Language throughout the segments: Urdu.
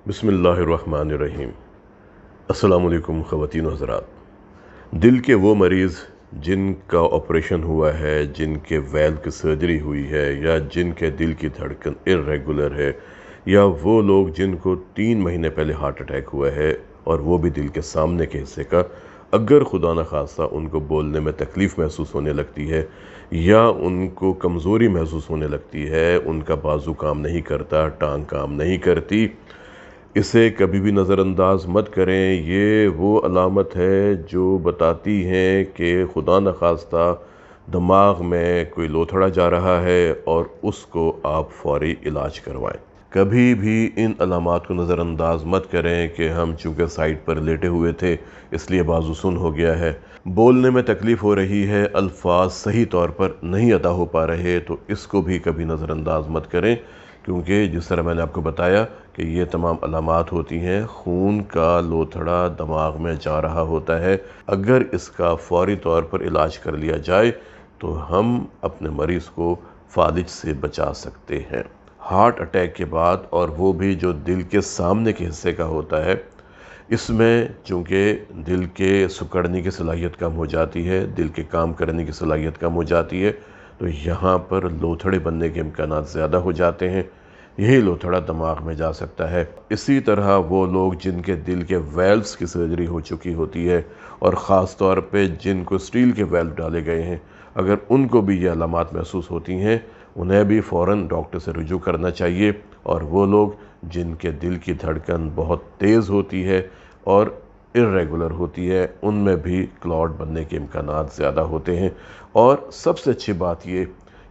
بسم اللہ الرحمن الرحیم۔ السلام علیکم خواتین و حضرات۔ دل کے وہ مریض جن کا آپریشن ہوا ہے، جن کے ویلو کی سرجری ہوئی ہے، یا جن کے دل کی دھڑکن irregular ہے، یا وہ لوگ جن کو 3 مہینے پہلے ہارٹ اٹیک ہوا ہے اور وہ بھی دل کے سامنے کے حصے کا، اگر خدا نخواستہ ان کو بولنے میں تکلیف محسوس ہونے لگتی ہے یا ان کو کمزوری محسوس ہونے لگتی ہے، ان کا بازو کام نہیں کرتا، ٹانگ کام نہیں کرتی، اسے کبھی بھی نظر انداز مت کریں۔ یہ وہ علامت ہے جو بتاتی ہیں کہ خدا نخواستہ دماغ میں کوئی لوتھڑا جا رہا ہے اور اس کو آپ فوری علاج کروائیں۔ کبھی بھی ان علامات کو نظر انداز مت کریں کہ ہم چونکہ سائٹ پر لیٹے ہوئے تھے اس لیے بازو سن ہو گیا ہے، بولنے میں تکلیف ہو رہی ہے، الفاظ صحیح طور پر نہیں ادا ہو پا رہے، تو اس کو بھی کبھی نظر انداز مت کریں، کیونکہ جس طرح میں نے آپ کو بتایا کہ یہ تمام علامات ہوتی ہیں خون کا لوتھڑا دماغ میں جا رہا ہوتا ہے۔ اگر اس کا فوری طور پر علاج کر لیا جائے تو ہم اپنے مریض کو فالج سے بچا سکتے ہیں۔ ہارٹ اٹیک کے بعد، اور وہ بھی جو دل کے سامنے کے حصے کا ہوتا ہے، اس میں چونکہ دل کے سکڑنے کی صلاحیت کم ہو جاتی ہے، دل کے کام کرنے کی صلاحیت کم ہو جاتی ہے، تو یہاں پر لوتھڑے بننے کے امکانات زیادہ ہو جاتے ہیں۔ یہی لوتھڑا دماغ میں جا سکتا ہے۔ اسی طرح وہ لوگ جن کے دل کے ویلوز کی سرجری ہو چکی ہوتی ہے، اور خاص طور پہ جن کو اسٹیل کے ویلو ڈالے گئے ہیں، اگر ان کو بھی یہ علامات محسوس ہوتی ہیں، انہیں بھی فوراً ڈاکٹر سے رجوع کرنا چاہیے۔ اور وہ لوگ جن کے دل کی دھڑکن بہت تیز ہوتی ہے اور irregular ہوتی ہے، ان میں بھی کلاٹ بننے کے امکانات زیادہ ہوتے ہیں۔ اور سب سے اچھی بات یہ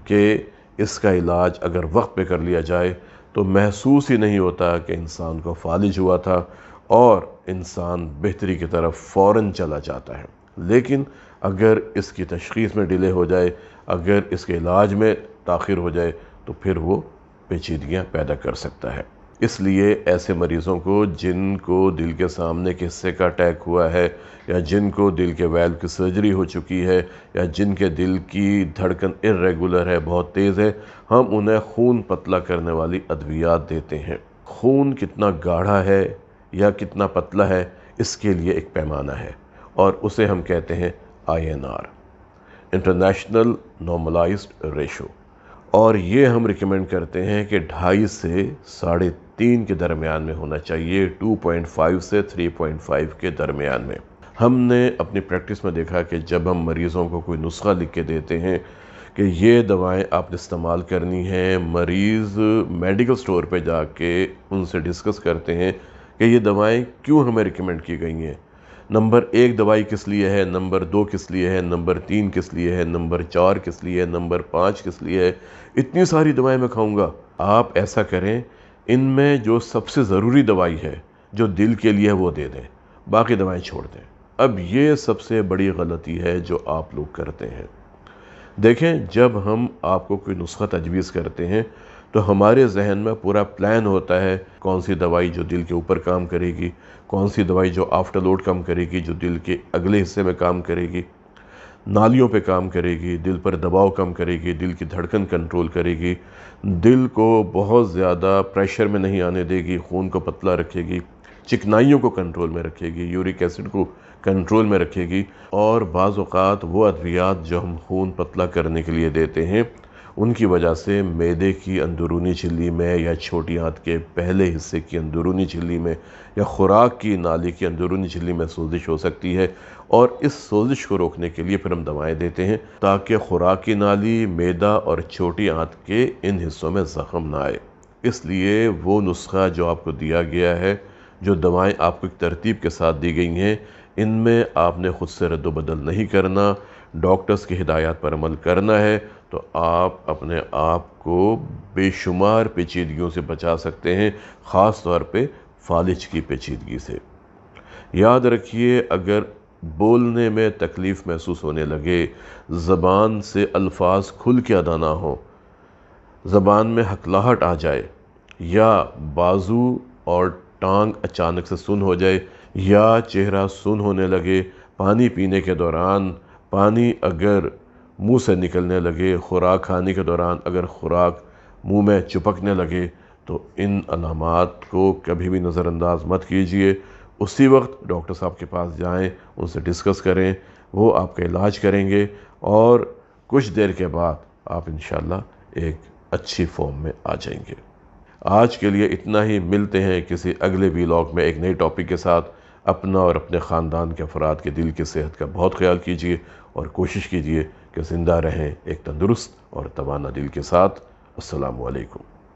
کہ اس کا علاج اگر وقت پہ کر لیا جائے تو محسوس ہی نہیں ہوتا کہ انسان کو فالج ہوا تھا، اور انسان بہتری کی طرف فوراً چلا جاتا ہے۔ لیکن اگر اس کی تشخیص میں ڈیلے ہو جائے، اگر اس کے علاج میں تاخیر ہو جائے، تو پھر وہ پیچیدگیاں پیدا کر سکتا ہے۔ اس لیے ایسے مریضوں کو جن کو دل کے سامنے کے حصے کا اٹیک ہوا ہے، یا جن کو دل کے ویلو کی سرجری ہو چکی ہے، یا جن کے دل کی دھڑکن irregular ہے، بہت تیز ہے، ہم انہیں خون پتلا کرنے والی ادویات دیتے ہیں۔ خون کتنا گاڑھا ہے یا کتنا پتلا ہے، اس کے لیے ایک پیمانہ ہے، اور اسے ہم کہتے ہیں INR، انٹرنیشنل نارملائزڈ ریشو، اور یہ ہم ریکمینڈ کرتے ہیں کہ 2.5 سے 3.5 کے درمیان میں ہونا چاہیے، 2.5 سے 3.5 کے درمیان میں۔ ہم نے اپنی پریکٹس میں دیکھا کہ جب ہم مریضوں کو کوئی نسخہ لکھ کے دیتے ہیں کہ یہ دوائیں آپ نے استعمال کرنی ہیں، مریض میڈیکل سٹور پہ جا کے ان سے ڈسکس کرتے ہیں کہ یہ دوائیں کیوں ہمیں ریکمینڈ کی گئی ہیں، نمبر 1 دوائی کس لیے ہے، نمبر 2 کس لیے ہے، نمبر 3 کس لیے ہے، نمبر 4 کس لیے ہے، نمبر 5 کس لیے ہے، اتنی ساری دوائیں میں کھاؤں گا۔ آپ ایسا کریں، ان میں جو سب سے ضروری دوائی ہے جو دل کے لیے وہ دے دیں، باقی دوائیں چھوڑ دیں۔ اب یہ سب سے بڑی غلطی ہے جو آپ لوگ کرتے ہیں۔ دیکھیں، جب ہم آپ کو کوئی نسخہ تجویز کرتے ہیں تو ہمارے ذہن میں پورا پلان ہوتا ہے، کون سی دوائی جو دل کے اوپر کام کرے گی، کون سی دوائی جو آفٹر لوڈ کام کرے گی، جو دل کے اگلے حصے میں کام کرے گی، نالیوں پہ کام کرے گی، دل پر دباؤ کم کرے گی، دل کی دھڑکن کنٹرول کرے گی، دل کو بہت زیادہ پریشر میں نہیں آنے دے گی، خون کو پتلا رکھے گی، چکنائیوں کو کنٹرول میں رکھے گی، یورک ایسڈ کو کنٹرول میں رکھے گی۔ اور بعض اوقات وہ ادویات جو ہم خون پتلا کرنے کے لیے دیتے ہیں، ان کی وجہ سے معدے کی اندرونی جھلی میں، یا چھوٹی آنت کے پہلے حصے کی اندرونی جھلی میں، یا خوراک کی نالی کی اندرونی جھلی میں سوزش ہو سکتی ہے، اور اس سوزش کو روکنے کے لیے پھر ہم دوائیں دیتے ہیں تاکہ خوراک کی نالی، معدہ اور چھوٹی آنت کے ان حصوں میں زخم نہ آئے۔ اس لیے وہ نسخہ جو آپ کو دیا گیا ہے، جو دوائیں آپ کو ایک ترتیب کے ساتھ دی گئی ہیں، ان میں آپ نے خود سے رد و بدل نہیں کرنا، ڈاکٹرز کی ہدایات پر عمل کرنا ہے، تو آپ اپنے آپ کو بے شمار پیچیدگیوں سے بچا سکتے ہیں، خاص طور پہ فالج کی پیچیدگی سے۔ یاد رکھیے، اگر بولنے میں تکلیف محسوس ہونے لگے، زبان سے الفاظ کھل کے ادا نہ ہوں، زبان میں ہکلاہٹ آ جائے، یا بازو اور ٹانگ اچانک سے سن ہو جائے، یا چہرہ سن ہونے لگے، پانی پینے کے دوران پانی اگر منہ سے نکلنے لگے، خوراک کھانے کے دوران اگر خوراک منہ میں چپکنے لگے، تو ان علامات کو کبھی بھی نظر انداز مت کیجیے، اسی وقت ڈاکٹر صاحب کے پاس جائیں، ان سے ڈسکس کریں، وہ آپ کا علاج کریں گے اور کچھ دیر کے بعد آپ انشاءاللہ ایک اچھی فارم میں آ جائیں گے۔ آج کے لیے اتنا ہی، ملتے ہیں کسی اگلے ویلاگ میں ایک نئی ٹاپک کے ساتھ۔ اپنا اور اپنے خاندان کے افراد کے دل کی صحت کا بہت خیال کیجیے اور کوشش کیجیے کہ زندہ رہیں ایک تندرست اور توانا دل کے ساتھ۔ السلام علیکم۔